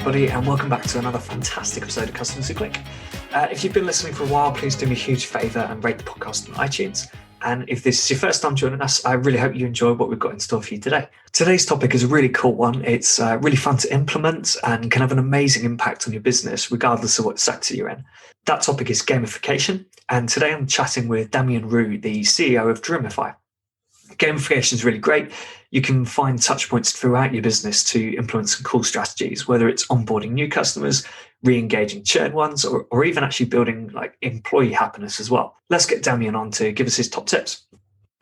everybody, and welcome back to another fantastic episode of Customers Who Click. If you've been listening for a while, please do me a huge favour and rate the podcast on iTunes. And if this is your first time joining us, I really hope you enjoy what we've got in store for you today. Today's topic is a really cool one. It's really fun to implement and can have an amazing impact on your business, regardless of what sector you're in. That topic is gamification. And today I'm chatting with Damien Roux, the CEO of Gamification. Gamification is really great. You can find touch points throughout your business to implement some cool strategies, whether it's onboarding new customers, re-engaging churned ones, or even actually building like employee happiness as well. Let's get Damien on to give us his top tips.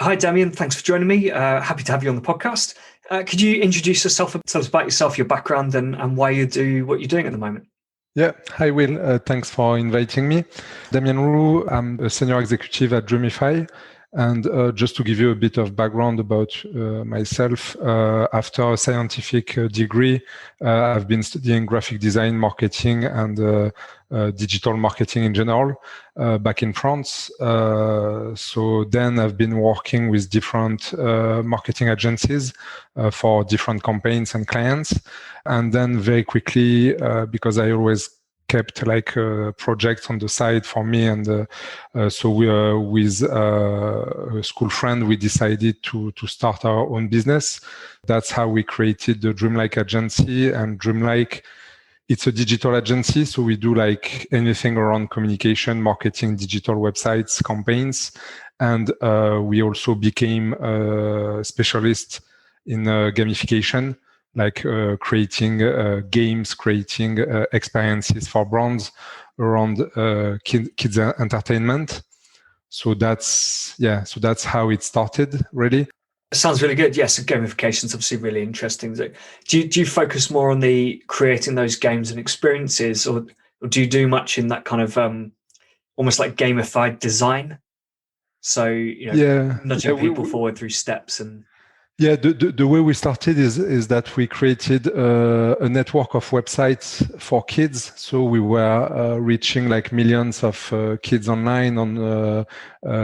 Hi, Damien. Thanks for joining me. Happy to have you on the podcast. Could you introduce yourself, tell us about yourself, your background, and why you do what you're doing at the moment? Yeah, hi Will. Thanks for inviting me. Damien Roux, I'm a senior executive at Gamification. And just to give you a bit of background about myself, after a scientific degree, I've been studying graphic design, marketing, and digital marketing in general back in France. So then I've been working with different marketing agencies for different campaigns and clients. And then very quickly, because I always kept like projects on the side for me, and so we with a school friend we decided to start our own business. That's how we created the Dreamlike agency. And Dreamlike, it's a digital agency, so we do like anything around communication, marketing, digital websites, campaigns, and we also became a specialist in gamification, like creating games, creating experiences for brands around kids entertainment. So that's how it started, really. It sounds really good. Yes, gamification is obviously really interesting. Do you focus more on the creating those games and experiences, or do you do much in that kind of almost like gamified design? So nudging people forward through steps and. Yeah, the way we started is that we created a network of websites for kids. So we were reaching like millions of kids online on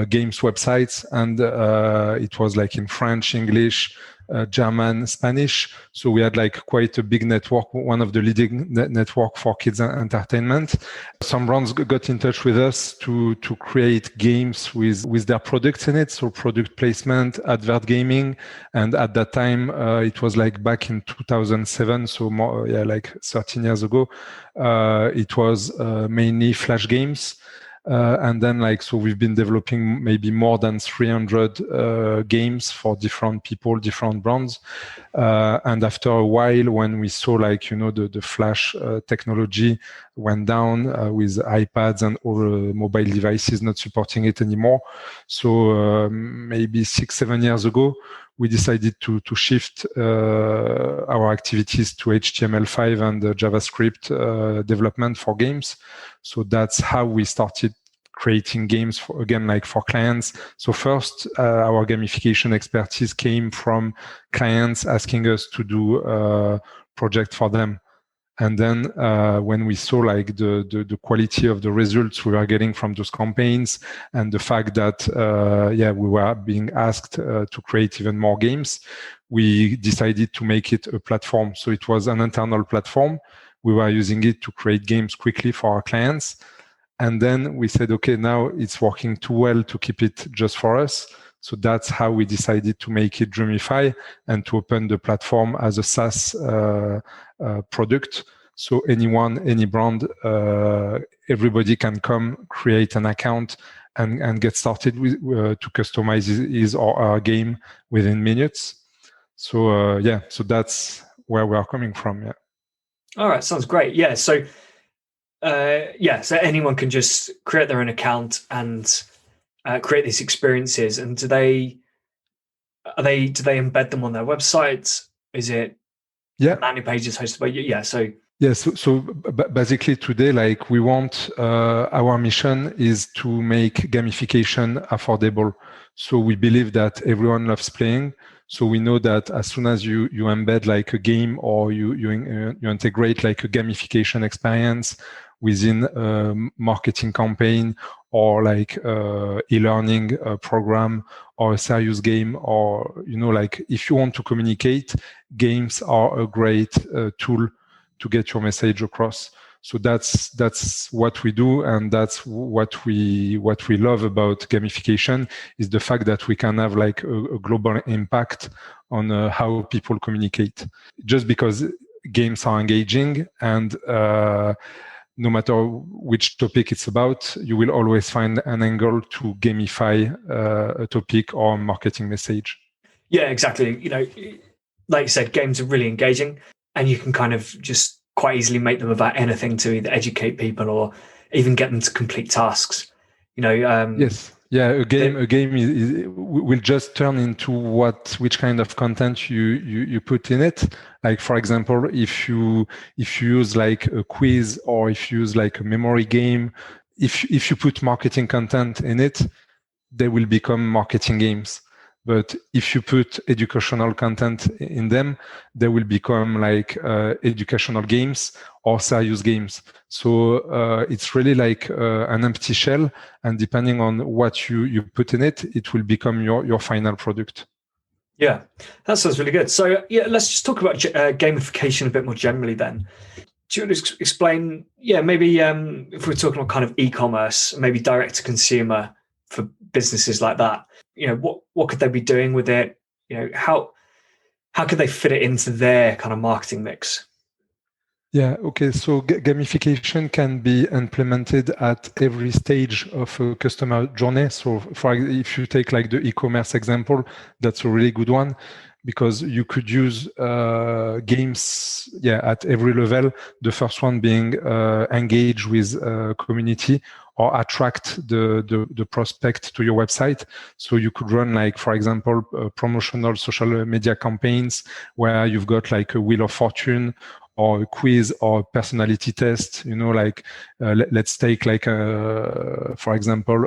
games websites, and it was like in French, English, German, Spanish. So we had like quite a big network, one of the leading network for kids entertainment. Some brands got in touch with us to create games with their products in it. So product placement, advert gaming. And at that time, it was like back in 2007. So more, like 13 years ago, it was mainly Flash games. And then so we've been developing maybe more than 300 games for different people, different brands. And after a while, when we saw the Flash technology went down with iPads and all mobile devices not supporting it anymore. So maybe 6-7 years ago, we decided to shift our activities to HTML5 and JavaScript development for games. So that's how we started creating games for clients. So first, our gamification expertise came from clients asking us to do a project for them. And then when we saw the quality of the results we were getting from those campaigns, and the fact that we were being asked to create even more games, we decided to make it a platform. So it was an internal platform. We were using it to create games quickly for our clients. And then we said, okay, now it's working too well to keep it just for us. So that's how we decided to make it Dreamify and to open the platform as a SaaS product. So anyone, any brand, everybody can come, create an account, and get started with to customize his or her game within minutes. So so that's where we are coming from. Yeah. All right, sounds great. Yeah, so so anyone can just create their own account and create these experiences. And do they embed them on their website? Is it landing pages hosted by you? Yeah, so. Yeah, so basically today, we want, our mission is to make gamification affordable. So we believe that everyone loves playing. So we know that as soon as you embed a game, or you integrate a gamification experience within a marketing campaign, or e-learning program, or a serious game, or if you want to communicate, games are a great tool to get your message across. So that's what we do, and that's what we love about gamification is the fact that we can have like a global impact on how people communicate. Just because games are engaging, and no matter which topic it's about, you will always find an angle to gamify a topic or a marketing message. Yeah, exactly. Like you said, games are really engaging, and you can kind of just quite easily make them about anything to either educate people or even get them to complete tasks. Yes, yeah. A game will just turn into which kind of content you put in it. Like for example, if you use like a quiz, or if you use like a memory game, if you put marketing content in it, they will become marketing games. But if you put educational content in them, they will become like educational games or serious games. So it's really like an empty shell, and depending on what you put in it, it will become your final product. Yeah, that sounds really good. So yeah, let's just talk about gamification a bit more generally then. Do you want to explain, maybe if we're talking about kind of e-commerce, maybe direct to consumer for businesses like that, what could they be doing with it? How could they fit it into their kind of marketing mix? Yeah, okay. So gamification can be implemented at every stage of a customer journey. So if you take like the e-commerce example, that's a really good one, because you could use games at every level. The first one being engage with community or attract the prospect to your website. So you could run like, for example, promotional social media campaigns where you've got like a Wheel of Fortune or a quiz or personality test, let's take like, for example,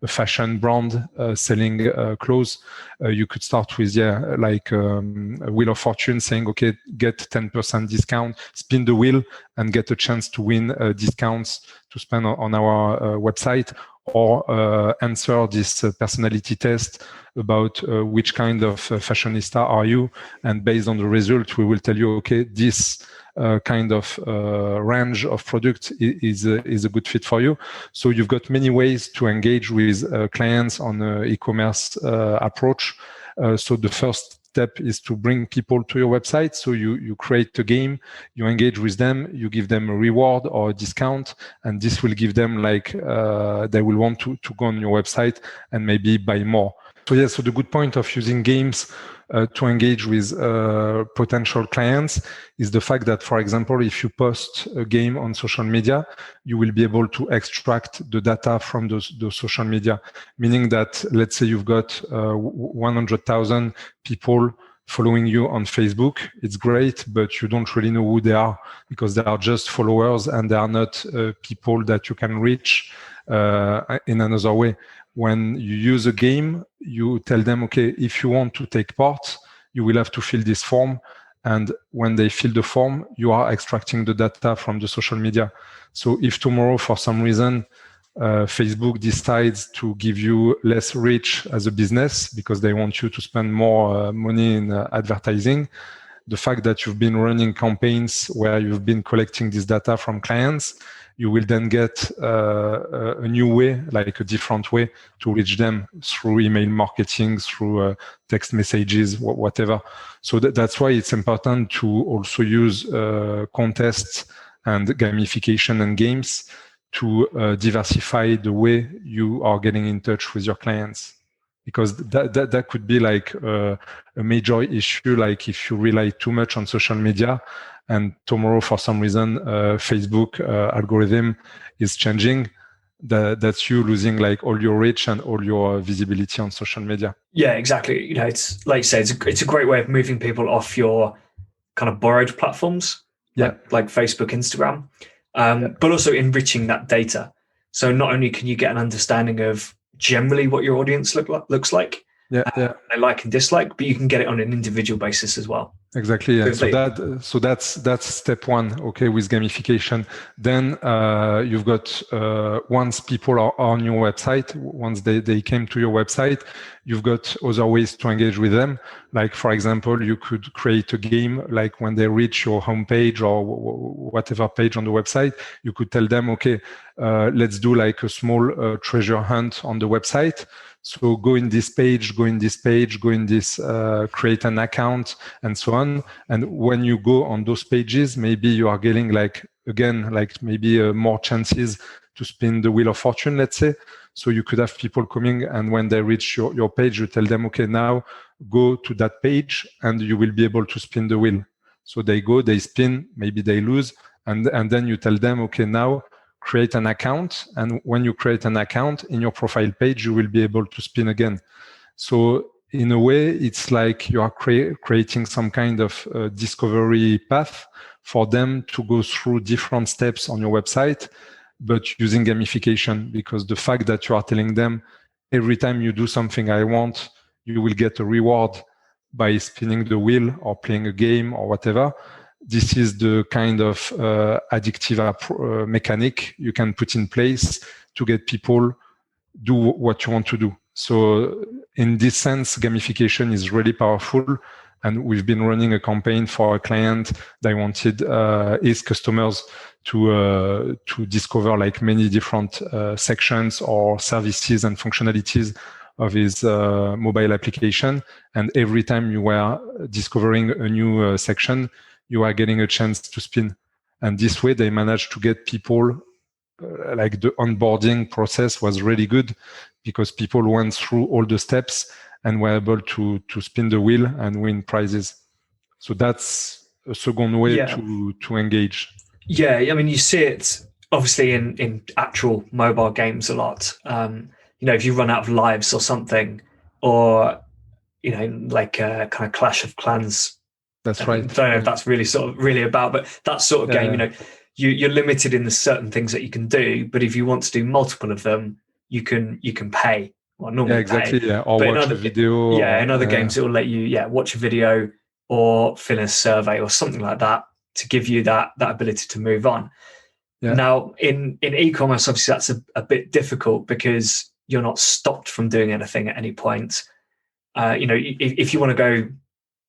a fashion brand selling clothes. You could start with, a Wheel of Fortune saying, okay, get 10% discount, spin the wheel and get a chance to win discounts to spend on our website, or answer this personality test about which kind of fashionista are you, and based on the result we will tell you, okay, this kind of range of products is a good fit for you. So you've got many ways to engage with clients on e-commerce approach. So the first step is to bring people to your website. So you create a game, you engage with them, you give them a reward or a discount, and this will give them like they will want to go on your website and maybe buy more. So the good point of using games to engage with potential clients is the fact that, for example, if you post a game on social media, you will be able to extract the data from those social media, meaning that, let's say you've got 100,000 people following you on Facebook. It's great, but you don't really know who they are because they are just followers and they are not people that you can reach in another way. When you use a game, you tell them, okay, if you want to take part, you will have to fill this form. And when they fill the form, you are extracting the data from the social media. So if tomorrow, for some reason, Facebook decides to give you less reach as a business because they want you to spend more money in advertising, the fact that you've been running campaigns where you've been collecting this data from clients, you will then get a new way, like a different way to reach them through email marketing, through text messages, whatever. So that's why it's important to also use contests and gamification and games to diversify the way you are getting in touch with your clients. Because that could be like a major issue, like if you rely too much on social media and tomorrow for some reason Facebook algorithm is changing, that's you losing like all your reach and all your visibility on social media. Yeah, exactly. It's like you say, it's a great way of moving people off your kind of borrowed platforms, like Facebook, Instagram, but also enriching that data. So not only can you get an understanding of generally what your audience looks like, Yeah. They like and dislike, but you can get it on an individual basis as well. Exactly. Yeah. So that's step one. Okay, with gamification. Then you've got once people are on your website, once they came to your website, you've got other ways to engage with them. Like for example, you could create a game. Like when they reach your homepage or whatever page on the website, you could tell them, okay, let's do like a small treasure hunt on the website. So go in this page, go in this, create an account, and so on. And when you go on those pages, maybe you are getting maybe more chances to spin the wheel of fortune, let's say. So you could have people coming, and when they reach your page, you tell them, okay, now go to that page and you will be able to spin the wheel. So they go, they spin, maybe they lose. And then you tell them, okay, now create an account. And when you create an account in your profile page, you will be able to spin again. So in a way, it's like you are creating some kind of discovery path for them to go through different steps on your website, but using gamification, because the fact that you are telling them every time you do something I want, you will get a reward by spinning the wheel or playing a game or whatever. This is the kind of addictive mechanic you can put in place to get people do what you want to do. So in this sense, gamification is really powerful. And we've been running a campaign for a client that wanted his customers to discover like many different sections or services and functionalities of his mobile application. And every time you were discovering a new section, you are getting a chance to spin. And this way they managed to get people, like the onboarding process was really good because people went through all the steps and were able to spin the wheel and win prizes. So that's a second way to engage. Yeah, I mean, you see it obviously in actual mobile games a lot. If you run out of lives or something, or like a kind of Clash of Clans. That's right. I don't know if that's really about, but that sort of game, you're limited in the certain things that you can do. But if you want to do multiple of them, you can pay. Well, normally exactly. pay. Yeah, or but watch a video. Yeah, in other games it will let you watch a video or fill a survey or something like that to give you that ability to move on. Yeah. Now in e-commerce, obviously that's a bit difficult because you're not stopped from doing anything at any point. If you want to go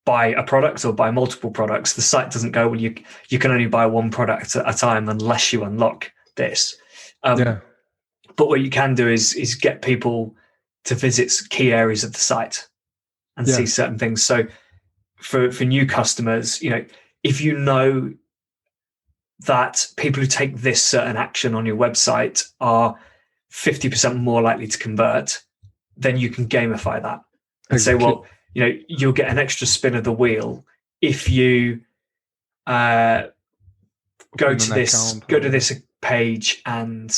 buy a product or buy multiple products, the site doesn't go, well, you can only buy one product at a time unless you unlock this. But what you can do is get people to visit key areas of the site and see certain things. So for new customers, if you know that people who take this certain action on your website are 50% more likely to convert, then you can gamify that and say, well, you'll get an extra spin of the wheel if you go to this page and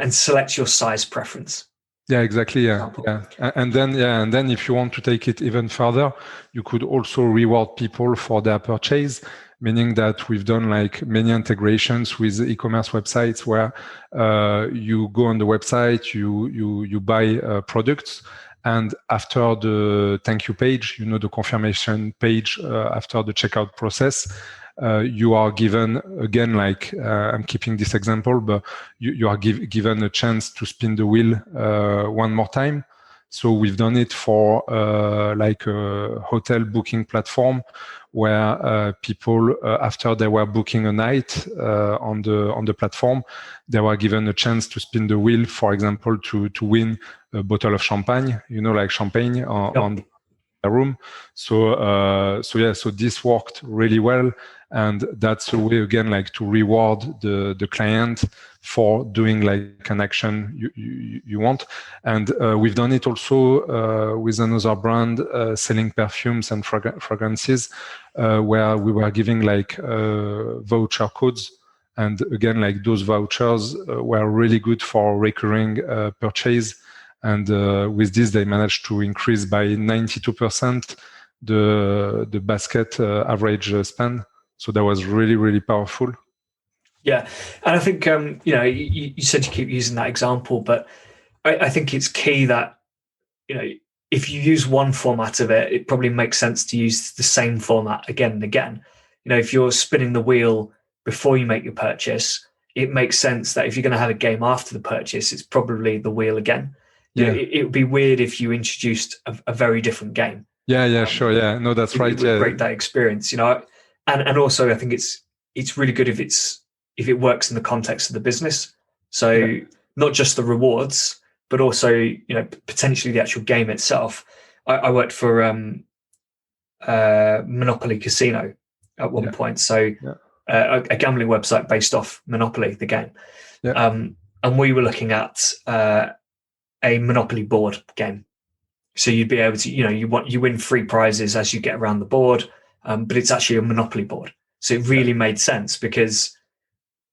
select your size preference. Yeah, exactly. Yeah. And then if you want to take it even further, you could also reward people for their purchase, meaning that we've done like many integrations with e-commerce websites where you go on the website, you buy products. And after the thank you page, the confirmation page after the checkout process, you are given, again, like I'm keeping this example, but you are given a chance to spin the wheel one more time. So we've done it for like a hotel booking platform where people, after they were booking a night on the platform, they were given a chance to spin the wheel, for example, to win a bottle of champagne, like champagne on the room. So this worked really well. And that's a way, again, like to reward the client for doing like an action you want. And we've done it also with another brand selling perfumes and fragrances, where we were giving like voucher codes. And again, like those vouchers were really good for recurring purchase. And with this, they managed to increase by 92% the basket average spend. So that was really, really powerful. Yeah. And I think, you said you keep using that example, but I think it's key that, if you use one format of it, it probably makes sense to use the same format again and again. If you're spinning the wheel before you make your purchase, it makes sense that if you're going to have a game after the purchase, it's probably the wheel again. It would be weird if you introduced a very different game. Sure. Yeah, no, that's right. It would break that experience, and also I think it's really good if it works in the context of the business. So not just the rewards, but also potentially the actual game itself. I worked for Monopoly Casino at one point, so a gambling website based off Monopoly, the game. And we were looking at a Monopoly board game. So you'd be able to, you win free prizes as you get around the board, but it's actually a Monopoly board. So it really made sense because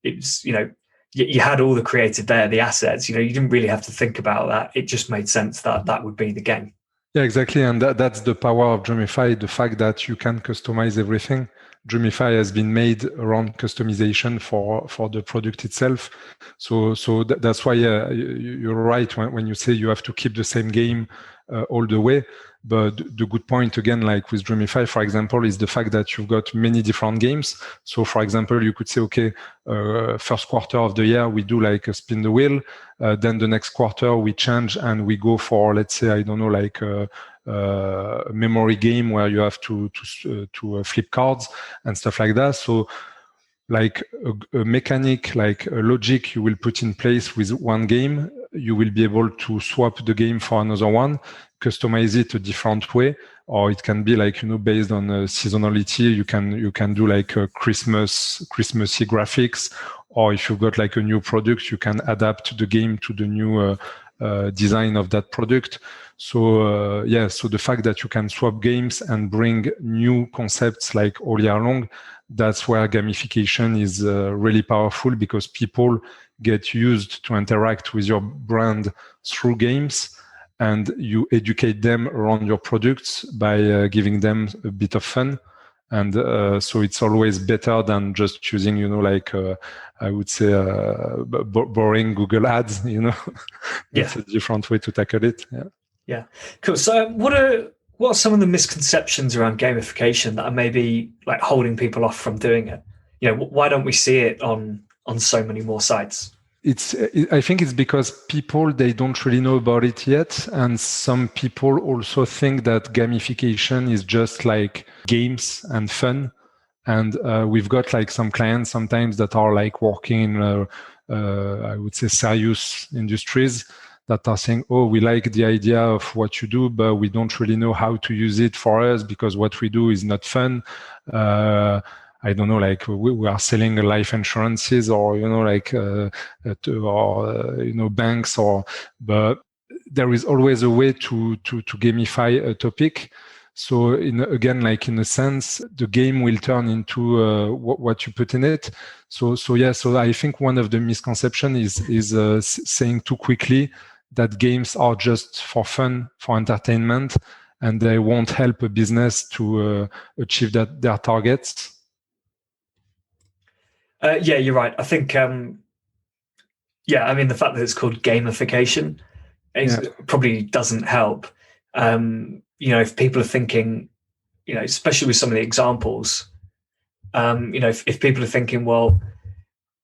it's, you had all the created there, the assets, you didn't really have to think about that. It just made sense that would be the game. Yeah, exactly. And that's the power of Dreamify, the fact that you can customize everything. Dreamify has been made around customization for the product itself. So that's why you're right when you say you have to keep the same game all the way. But the good point, again, like with Dreamify, for example, is the fact that you've got many different games. So, for example, you could say, okay, first quarter of the year, we do like a spin the wheel. Then the next quarter, we change and we go for, let's say, I don't know, like a memory game where you have to flip cards and stuff like that. So, like a mechanic, like a logic you will put in place with one game, you will be able to swap the game for another one, customize it a different way, or it can be like, based on seasonality, you can do like a Christmassy graphics, or if you've got like a new product, you can adapt the game to the new design of that product. So so the fact that you can swap games and bring new concepts like all year long, that's where gamification is really powerful, because people get used to interact with your brand through games, and you educate them around your products by giving them a bit of fun. And so it's always better than just using, I would say, boring Google ads, That's a different way to tackle it. Yeah. Cool. So what are some of the misconceptions around gamification that are maybe like holding people off from doing it? Why don't we see it on so many more sites? I think it's because people, they don't really know about it yet. And some people also think that gamification is just like games and fun. And we've got like some clients sometimes that are like working in, I would say, serious industries that are saying, oh, we like the idea of what you do, but we don't really know how to use it for us because what we do is not fun. I don't know, like we are selling life insurances or, banks, but there is always a way to gamify a topic. So in a sense, the game will turn into what you put in it. So I think one of the misconceptions is saying too quickly that games are just for fun, for entertainment, and they won't help a business to achieve their targets. You're right. I think, the fact that it's called gamification probably doesn't help. If people are thinking, especially with some of the examples, if people are thinking, well,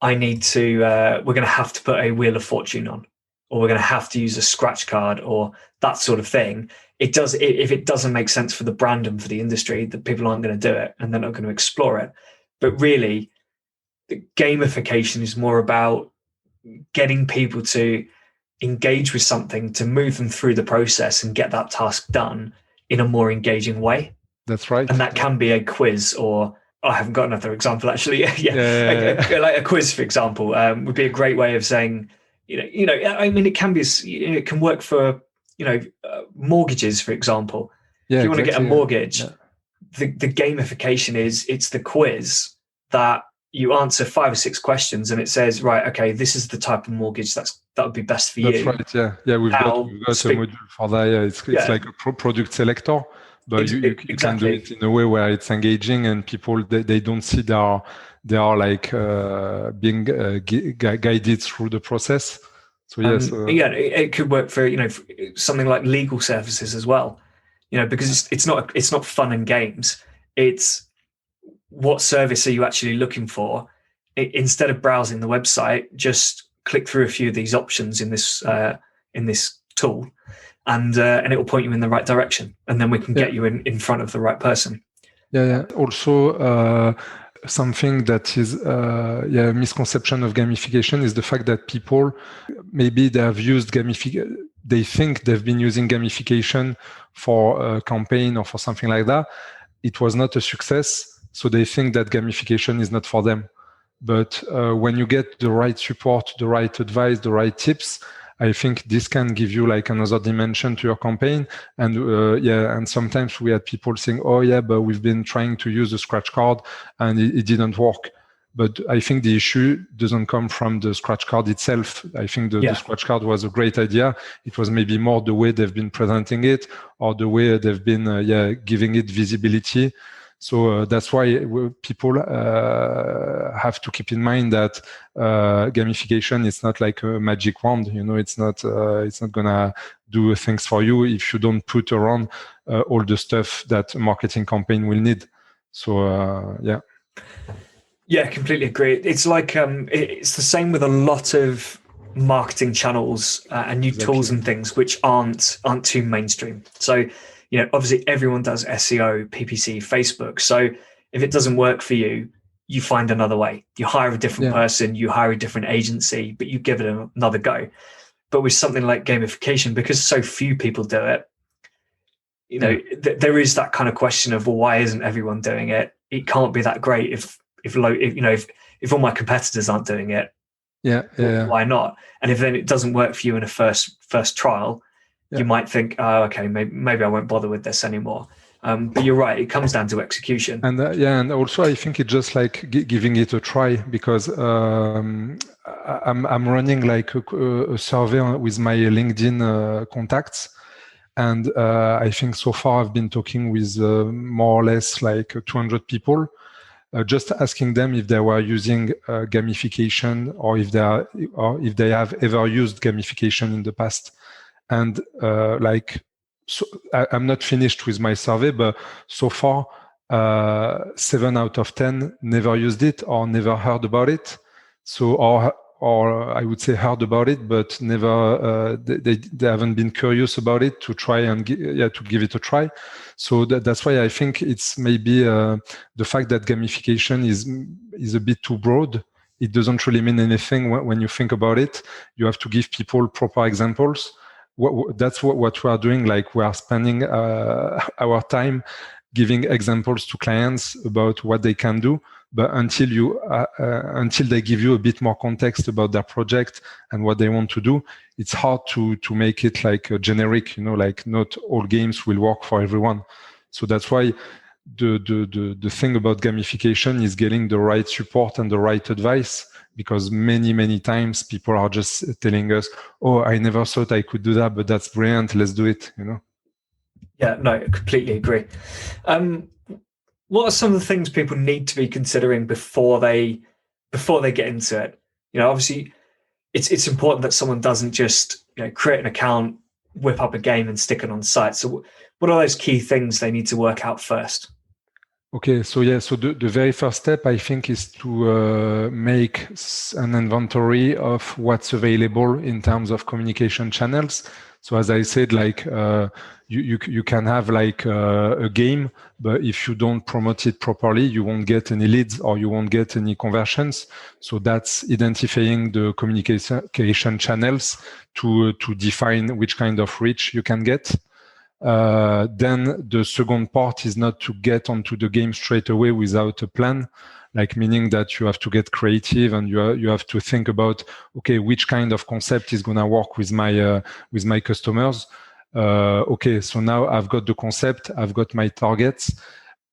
I need to, we're going to have to put a Wheel of Fortune on, or we're going to have to use a scratch card or that sort of thing. If it doesn't make sense for the brand and for the industry, that people aren't going to do it and they're not going to explore it. But really, the gamification is more about getting people to engage with something, to move them through the process and get that task done in a more engaging way. That's right. And that can be a quiz, or I haven't got another example actually. Like a quiz, for example, would be a great way of saying, it can be, it can work for, mortgages, for example. If you want to get a mortgage, the gamification it's the quiz that you answer 5 or 6 questions and it says, right, okay, this is the type of mortgage that would be best for you. That's right. Yeah. We've got a module for that. Yeah, it's like a product selector, but you can do it in a way where it's engaging and people they don't see they are like being guided through the process. So yes, yeah, it could work for for something like legal services as well. Because it's not fun and games. It's what service are you actually looking for? Instead of browsing the website, just click through a few of these options in this tool, and it will point you in the right direction, and then we can get you in front of the right person. Yeah. Also, something that is a misconception of gamification is the fact that people maybe they have used gamification. They think they've been using gamification for a campaign or for something like that. It was not a success, so they think that gamification is not for them. But when you get the right support, the right advice, the right tips, I think this can give you like another dimension to your campaign. And and sometimes we had people saying, "Oh yeah, but we've been trying to use a scratch card and it didn't work." But I think the issue doesn't come from the scratch card itself. I think the scratch card was a great idea. It was maybe more the way they've been presenting it or the way they've been giving it visibility. So that's why people have to keep in mind that gamification is not like a magic wand. It's not gonna do things for you if you don't put around all the stuff that a marketing campaign will need. So Yeah, completely agree. It's like it's the same with a lot of marketing channels and new tools and things which aren't too mainstream. So obviously everyone does SEO, PPC, Facebook. So if it doesn't work for you, you find another way. You hire a different person, you hire a different agency, but you give it another go. But with something like gamification, because so few people do it, there is that kind of question of, well, why isn't everyone doing it? It can't be that great if all my competitors aren't doing it. Why not? And if then it doesn't work for you in a first trial, you might think, oh, okay, maybe I won't bother with this anymore. But you're right; it comes down to execution. And and also I think it's just like giving it a try, because I'm running like a survey with my LinkedIn contacts, and I think so far I've been talking with more or less like 200 people. Just asking them if they were using gamification or if they have ever used gamification in the past. And I'm not finished with my survey, but so far 7 out of 10 never used it or never heard about it. So or I would say heard about it, but never they haven't been curious about it to try and to give it a try. So that's why I think it's maybe the fact that gamification is a bit too broad. It doesn't really mean anything when you think about it. You have to give people proper examples. That's what we are doing. Like, we are spending our time giving examples to clients about what they can do. But until they give you a bit more context about their project and what they want to do, it's hard to make it like a generic. Like, not all games will work for everyone. So that's why the thing about gamification is getting the right support and the right advice. Because many times people are just telling us, "Oh, I never thought I could do that, but that's brilliant. Let's do it." Yeah, no, I completely agree. What are some of the things people need to be considering before they get into it? Obviously, it's important that someone doesn't just create an account, whip up a game, and stick it on site. So, what are those key things they need to work out first? Okay, so the very first step, I think, is to make an inventory of what's available in terms of communication channels. So as I said, like you can have like a game, but if you don't promote it properly, you won't get any leads or you won't get any conversions. So that's identifying the communication channels to define which kind of reach you can get. Then the second part is not to get onto the game straight away without a plan, like meaning that you have to get creative and you have to think about, okay, which kind of concept is going to work with my customers. Okay, so now I've got the concept, I've got my targets.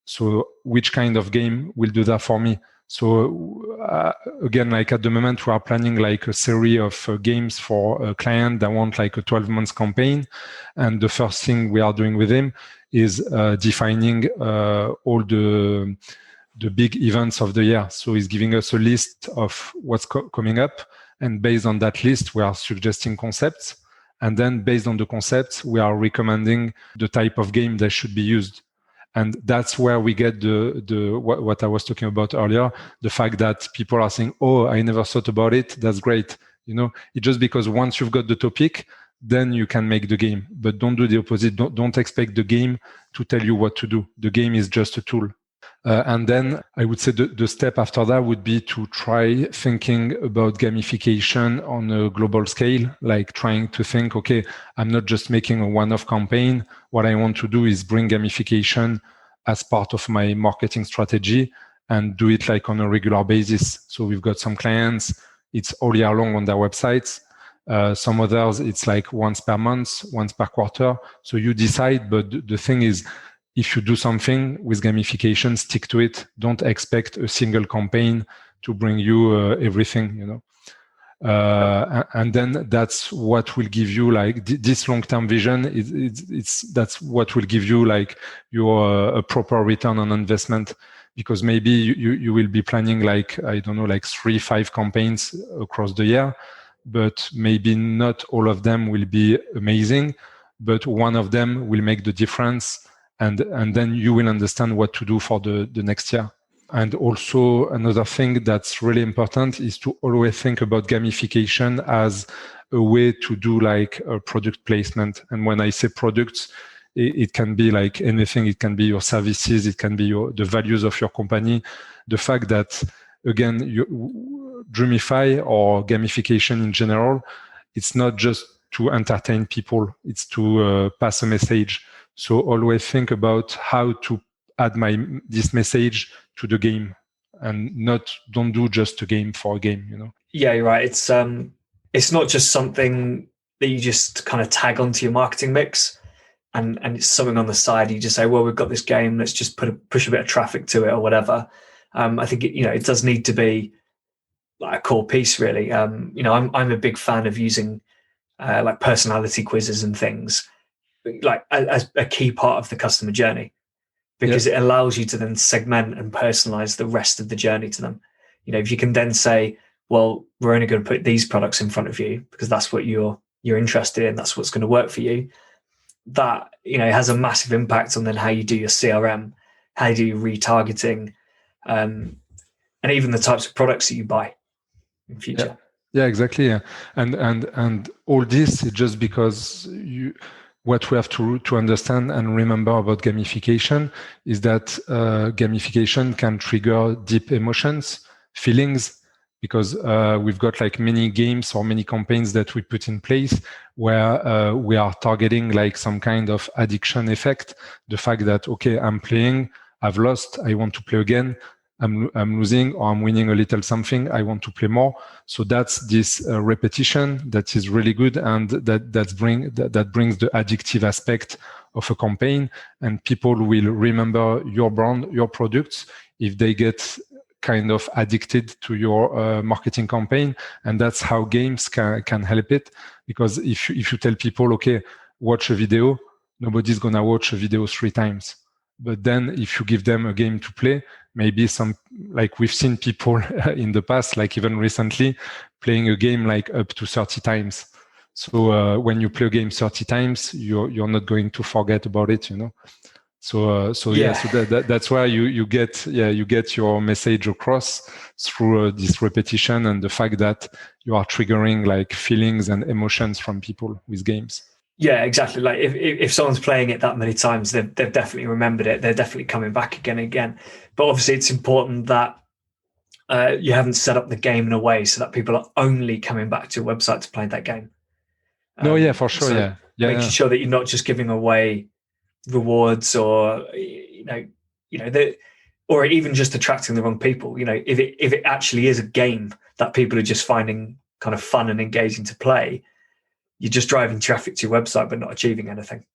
So which kind of game will do that for me? So again, like at the moment, we are planning like a series of games for a client that want like a 12-month campaign. And the first thing we are doing with him is defining all the big events of the year. So he's giving us a list of what's coming up. And based on that list, we are suggesting concepts. And then based on the concepts, we are recommending the type of game that should be used. And that's where we get what I was talking about earlier, the fact that people are saying, oh, I never thought about it. That's great. It's just because once you've got the topic, then you can make the game. But don't do the opposite. Don't expect the game to tell you what to do. The game is just a tool. And then I would say the step after that would be to try thinking about gamification on a global scale, like trying to think, okay, I'm not just making a one-off campaign. What I want to do is bring gamification as part of my marketing strategy and do it like on a regular basis. So we've got some clients, it's all year long on their websites. Some others, it's like once per month, once per quarter. So you decide, but the thing is, if you do something with gamification, stick to it. Don't expect a single campaign to bring you everything, and then that's what will give you like this long-term vision. That's what will give you like your a proper return on investment, because maybe you will be planning like, I don't know, like 3-5 campaigns across the year, but maybe not all of them will be amazing, but one of them will make the difference. And then you will understand what to do for the next year. And also another thing that's really important is to always think about gamification as a way to do like a product placement. And when I say products, it can be like anything. It can be your services. It can be the values of your company. The fact that, again, Dreamify or gamification in general, it's not just to entertain people. It's to pass a message. So always think about how to add this message to the game, and don't do just a game for a game, Yeah, you're right. It's not just something that you just kind of tag onto your marketing mix and it's something on the side. You just say, well, we've got this game, let's just push a bit of traffic to it or whatever. I think it does need to be like a core piece, really. I'm a big fan of using like personality quizzes and things like as a key part of the customer journey, because it allows you to then segment and personalize the rest of the journey to them. If you can then say, well, we're only going to put these products in front of you because that's what you're interested in, that's what's going to work for you. That, it has a massive impact on then how you do your CRM, how you do your retargeting, and even the types of products that you buy in future. Yeah, exactly. Yeah. And all this is just because what we have to understand and remember about gamification is that gamification can trigger deep emotions, feelings, because we've got like many games or many campaigns that we put in place where we are targeting like some kind of addiction effect. The fact that, okay, I'm playing, I've lost, I want to play again. I'm losing or I'm winning a little something, I want to play more. So that's this repetition that is really good, and that brings the addictive aspect of a campaign, and people will remember your brand, your products, if they get kind of addicted to your marketing campaign. And that's how games can help it, because if you tell people, okay, watch a video, nobody's gonna watch a video 3 times. But then if you give them a game to play, maybe like we've seen people in the past, like even recently, playing a game like up to 30 times. So when you play a game 30 times, you're not going to forget about it, So that's why you get your message across through this repetition and the fact that you are triggering like feelings and emotions from people with games. Yeah, exactly. Like if someone's playing it that many times, they've definitely remembered it. They're definitely coming back again and again. But obviously, it's important that you haven't set up the game in a way so that people are only coming back to your website to play that game. For sure. So making sure that you're not just giving away rewards or or even just attracting the wrong people. If it actually is a game that people are just finding kind of fun and engaging to play, you're just driving traffic to your website but not achieving anything.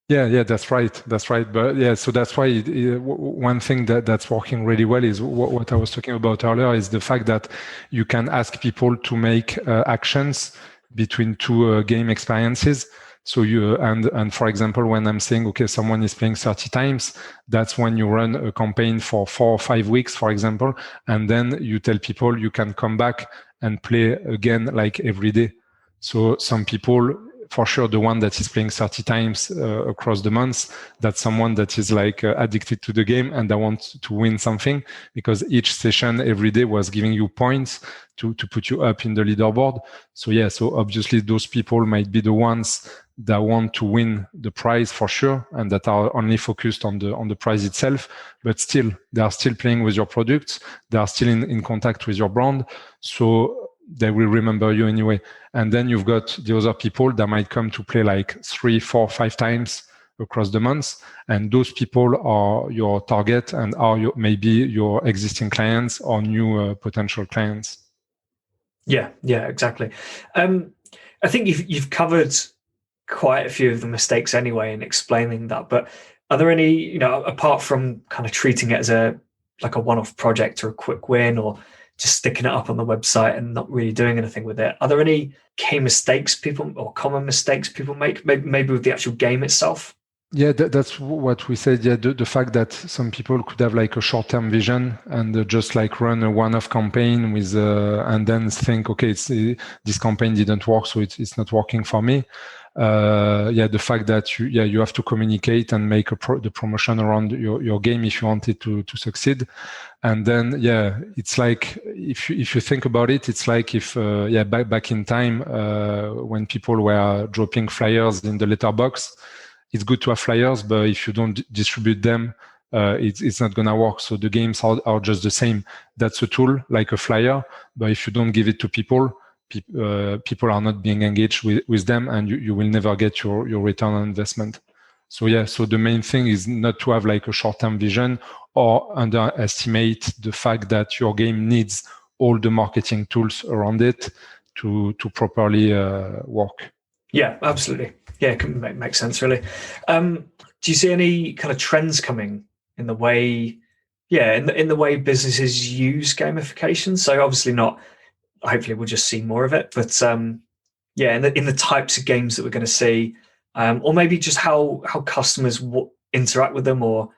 Yeah, that's right. But yeah, so that's why one thing that's working really well is what I was talking about earlier, is the fact that you can ask people to make actions between 2 game experiences. So and for example, when I'm saying, okay, someone is playing 30 times, that's when you run a campaign for 4 or 5 weeks, for example, and then you tell people you can come back and play again like every day. So some people, for sure, the one that is playing 30 times across the months, that's someone that is like addicted to the game and they want to win something, because each session every day was giving you points to put you up in the leaderboard. So yeah, so obviously those people might be the ones that want to win the prize for sure, and that are only focused on the prize itself, but still they are still playing with your products, they are still in contact with your brand, so they will remember you anyway. And then you've got the other people that might come to play like 3, 4, 5 times across the months, and those people are your target and are maybe your existing clients or new potential clients. Yeah, exactly. I think you've covered quite a few of the mistakes anyway in explaining that, but are there any, apart from kind of treating it as a one-off project or a quick win, or just sticking it up on the website and not really doing anything with it, are there any key mistakes common mistakes people make, maybe with the actual game itself? Yeah, that's what we said. Yeah, the fact that some people could have like a short-term vision and just like run a one-off campaign with, and then think, okay, this campaign didn't work, so it's not working for me. The fact that you have to communicate and make the promotion around your game if you want it to succeed. And then it's like if you think about it, it's like if back in time when people were dropping flyers in the letterbox. It's good to have flyers, but if you don't distribute them, it's not gonna work. So the games are just the same. That's a tool like a flyer, but if you don't give it to people, people are not being engaged with them, and you will never get your return on investment. So so the main thing is not to have like a short-term vision or underestimate the fact that your game needs all the marketing tools around it to properly work. Yeah, absolutely. Yeah, it can make sense, really. Do you see any kind of trends coming in the way, in the way businesses use gamification? So obviously not. Hopefully, we'll just see more of it. But in the types of games that we're going to see, or maybe just how customers interact with them or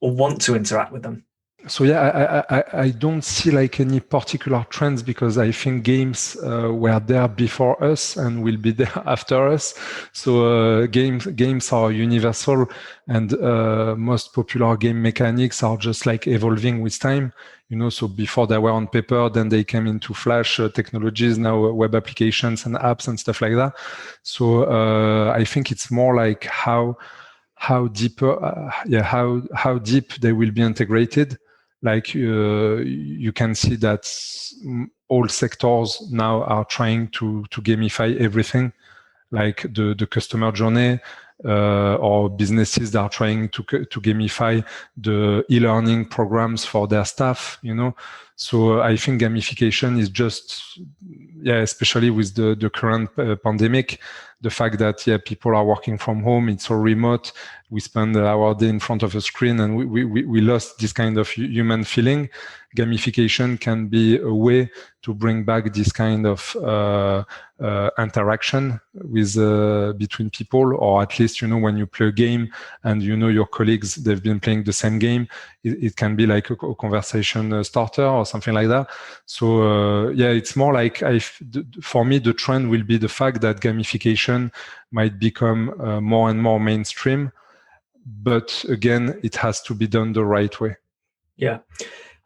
want to interact with them. So I don't see like any particular trends, because I think games were there before us and will be there after us. So games are universal, and most popular game mechanics are just like evolving with time. So before they were on paper, then they came into Flash technologies, now web applications and apps and stuff like that. So I think it's more like how deep they will be integrated. Like you can see that all sectors now are trying to gamify everything, like the customer journey, or businesses that are trying to gamify the e-learning programs for their staff. So I think gamification is just, especially with the current pandemic, the fact that people are working from home, it's all remote, we spend our day in front of a screen, and we lost this kind of human feeling. Gamification can be a way to bring back this kind of interaction with between people, or at least when you play a game and your colleagues, they've been playing the same game, it can be like a conversation starter or something like that. So it's more like for me the trend will be the fact that gamification might become more and more mainstream, but again it has to be done the right way.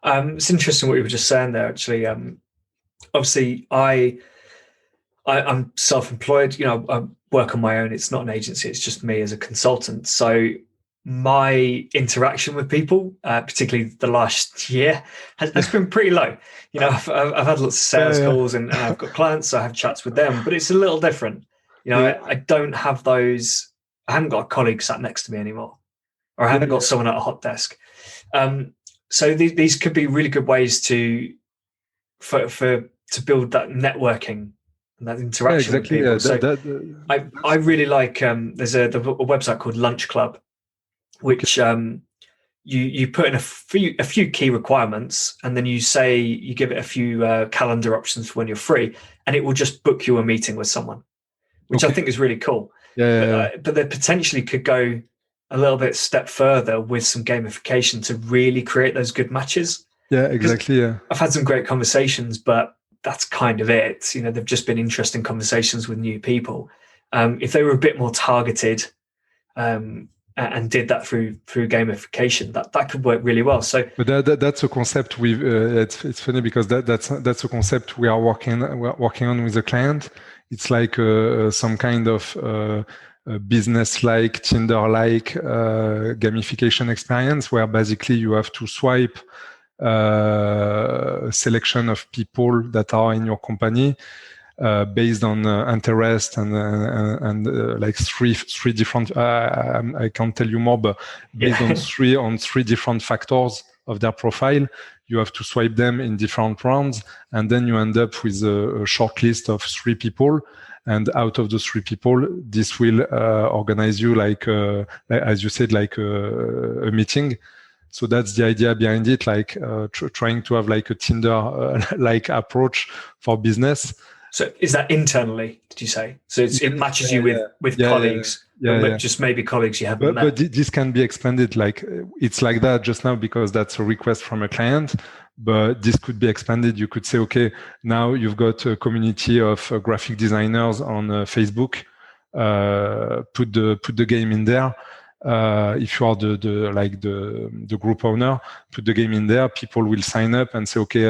It's interesting what you were just saying there, actually. Obviously I'm self-employed, I work on my own. It's not an agency, it's just me as a consultant. So my interaction with people, particularly the last year, has been pretty low. I've had lots of sales calls and I've got clients, so I have chats with them, but it's a little different. I don't have those. I haven't got a colleague sat next to me anymore, or I haven't got someone at a hot desk. So these could be really good ways to build that networking and that interaction with people. I really like. There's a website called Lunch Club, which you put in a few key requirements, and then you give it a few calendar options for when you're free, and it will just book you a meeting with someone, which I think is really cool. But they potentially could go a little bit step further with some gamification to really create those good matches. Exactly. I've had some great conversations, but that's kind of it. They've just been interesting conversations with new people. If they were a bit more targeted, and did that through gamification, that could work really well. So, but that's a concept we. It's funny because that's a concept we're working on with a client. It's like some kind of business-like, Tinder-like gamification experience where basically you have to swipe a selection of people that are in your company. Based on interest and like three different. I can't tell you more, but based on three different factors of their profile, you have to swipe them in different rounds, and then you end up with a short list of 3 people. And out of those 3 people, this will organize you like as you said, like a meeting. So that's the idea behind it, like trying to have like a Tinder like approach for business. So is that internally, did you say? So it matches you with colleagues, just maybe colleagues you haven't met. But this can be expanded, like it's like that just now because that's a request from a client, but this could be expanded. You could say, okay, now you've got a community of graphic designers on Facebook, put the game in there. If you are the group owner, put the game in there. People will sign up and say, okay,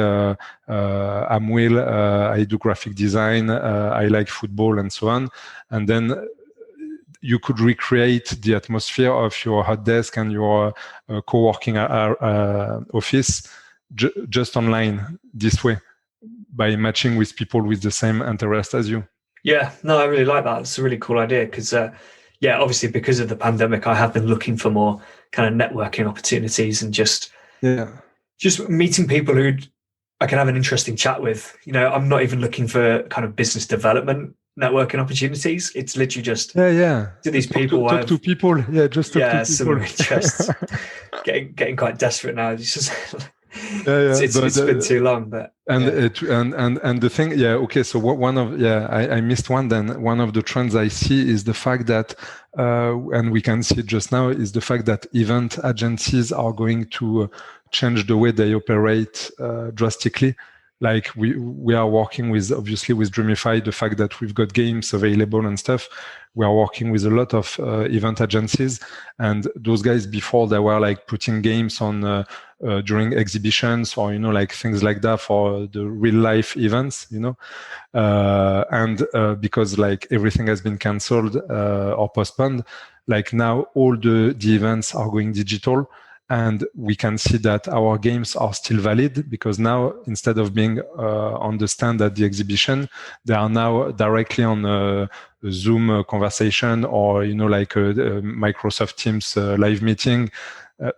I'm Will. I do graphic design. I like football and so on. And then you could recreate the atmosphere of your hot desk and your co-working office just online this way by matching with people with the same interest as you. Yeah, no, I really like that. It's a really cool idea because obviously because of the pandemic, I have been looking for more kind of networking opportunities and just meeting people who I can have an interesting chat with. I'm not even looking for kind of business development networking opportunities. It's literally just to these people. Talk to people. Yeah, just talk to people. Just getting quite desperate now. It's just it's been too long, but and the thing, okay. So one of I missed one. Then one of the trends I see is the fact that, and we can see it just now, is the fact that event agencies are going to change the way they operate drastically. Like we are working with Dreamify, the fact that we've got games available and stuff. We are working with a lot of event agencies, and those guys before they were like putting games on during exhibitions or like things like that for the real life events, and because like everything has been cancelled or postponed, like now all the events are going digital. And we can see that our games are still valid because now instead of being on the stand at the exhibition, they are now directly on a Zoom conversation or like a Microsoft Teams live meeting.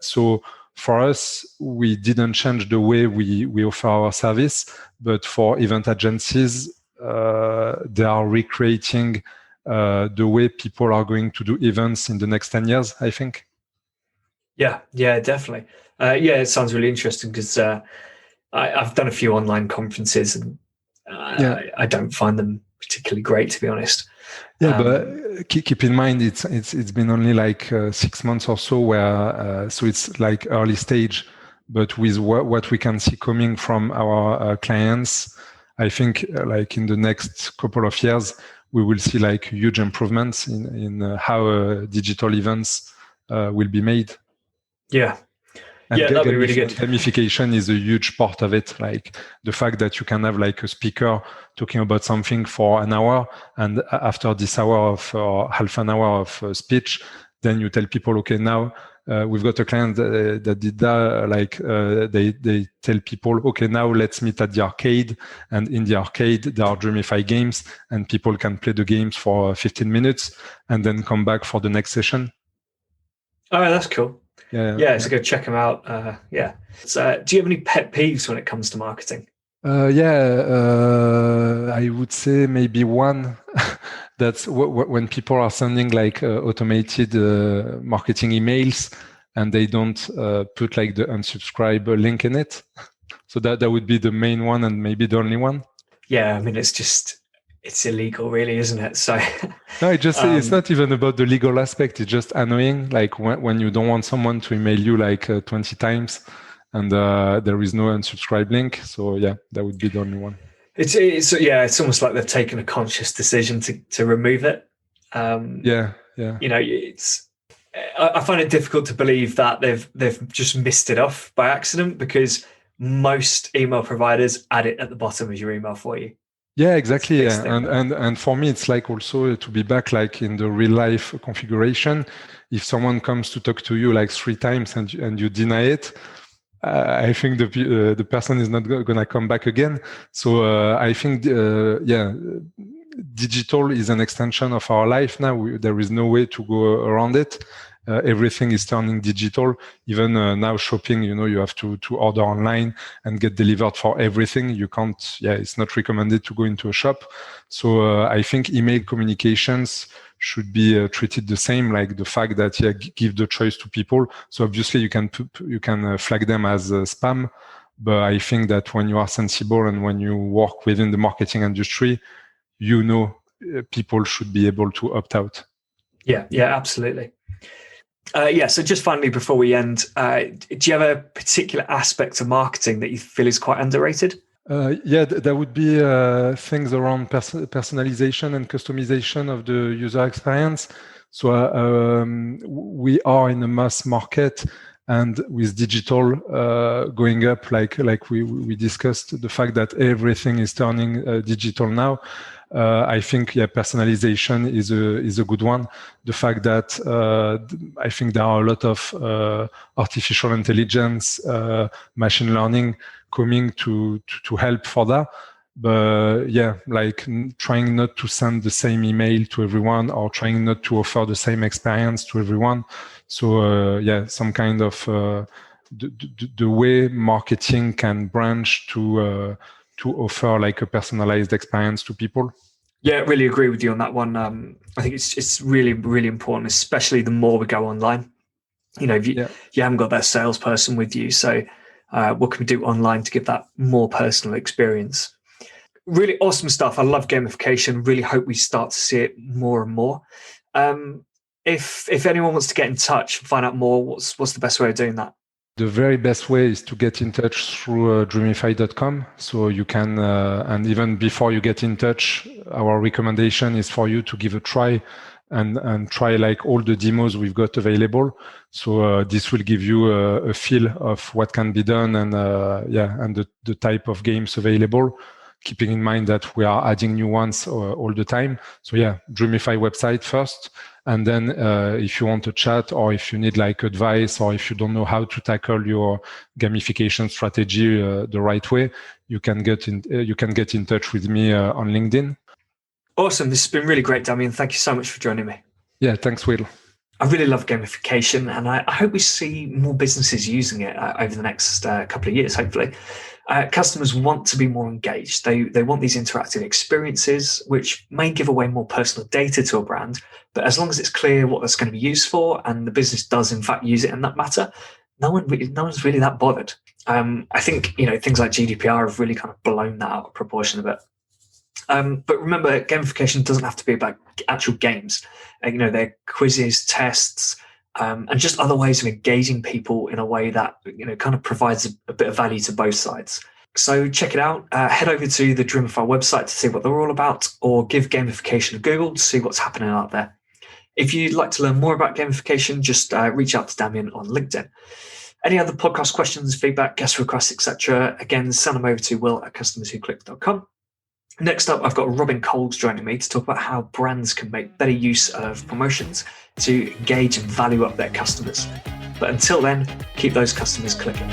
So for us, we didn't change the way we offer our service, but for event agencies, they are recreating the way people are going to do events in the next 10 years, I think. Yeah, definitely. It sounds really interesting because I've done a few online conferences and I don't find them particularly great, to be honest. But keep in mind it's been only like 6 months or so where so it's like early stage, but with what we can see coming from our clients, I think like in the next couple of years we will see like huge improvements in how digital events will be made. And that'd be really good. Gamification is a huge part of it. Like the fact that you can have like a speaker talking about something for an hour, and after this hour of half an hour of speech, then you tell people, okay, now we've got a client that did that. Like they tell people, okay, now let's meet at the arcade, and in the arcade there are Dreamify games, and people can play the games for 15 minutes and then come back for the next session. Oh, that's cool. So go check them out. So, do you have any pet peeves when it comes to marketing? I would say maybe one. That's when people are sending like automated marketing emails and they don't put like the unsubscribe link in it. So that would be the main one and maybe the only one. Yeah, I mean it's illegal, really, isn't it? So no, it's not even about the legal aspect. It's just annoying. Like when you don't want someone to email you like 20 times and there is no unsubscribe link. So that would be the only one. It's almost like they've taken a conscious decision to remove it. Yeah. I find it difficult to believe that they've just missed it off by accident, because most email providers add it at the bottom of your email for you. Yeah, exactly. Yeah. And for me, it's like also to be back like in the real life configuration. If someone comes to talk to you like 3 times and you deny it, I think the person is not gonna come back again. So I think digital is an extension of our life now. There is no way to go around it. Everything is turning digital. Even now shopping, you have to order online and get delivered for everything. You can't, it's not recommended to go into a shop. So I think email communications should be treated the same, like the fact that give the choice to people. So obviously you can flag them as spam, but I think that when you are sensible and when you work within the marketing industry, people should be able to opt out. Yeah, absolutely. So just finally, before we end, do you have a particular aspect of marketing that you feel is quite underrated? There would be things around personalization and customization of the user experience. So we are in a mass market, and with digital going up, like we discussed, the fact that everything is turning digital now. I think personalization is a good one. The fact that I think there are a lot of artificial intelligence, machine learning coming to help for that. But like trying not to send the same email to everyone, or trying not to offer the same experience to everyone. So some kind of the way marketing can branch to offer like a personalized experience to people. Yeah, really agree with you on that one. I think it's really, really important, especially the more we go online. If you haven't got that salesperson with you, so what can we do online to give that more personal experience? Really awesome stuff. I love gamification. Really hope we start to see it more and more. If anyone wants to get in touch and find out more, what's the best way of doing that? The very best way is to get in touch through dreamify.com. So you can, and even before you get in touch, our recommendation is for you to give a try and try like all the demos we've got available. So this will give you a feel of what can be done and the type of games available, keeping in mind that we are adding new ones all the time. So Dreamify website first. And then if you want to chat, or if you need like advice, or if you don't know how to tackle your gamification strategy the right way, you can get in touch with me on LinkedIn. Awesome. This has been really great, Damien. Thank you so much for joining me. Yeah, thanks, Will. I really love gamification, and I hope we see more businesses using it over the next couple of years, hopefully. Customers want to be more engaged. They want these interactive experiences, which may give away more personal data to a brand, but as long as it's clear what that's going to be used for, and the business does in fact use it in that matter, no one's really that bothered. I think things like GDPR have really kind of blown that out of proportion a bit. But remember, gamification doesn't have to be about actual games. They're quizzes, tests, and just other ways of engaging people in a way that kind of provides a bit of value to both sides. So check it out. Head over to the Dreamify website to see what they're all about, or give gamification a Google to see what's happening out there. If you'd like to learn more about gamification, just reach out to Damien on LinkedIn. Any other podcast questions, feedback, guest requests, etc., again, send them over to will@customerswhoclick.com. Next up, I've got Robin Coles joining me to talk about how brands can make better use of promotions to engage and value up their customers. But until then, keep those customers clicking.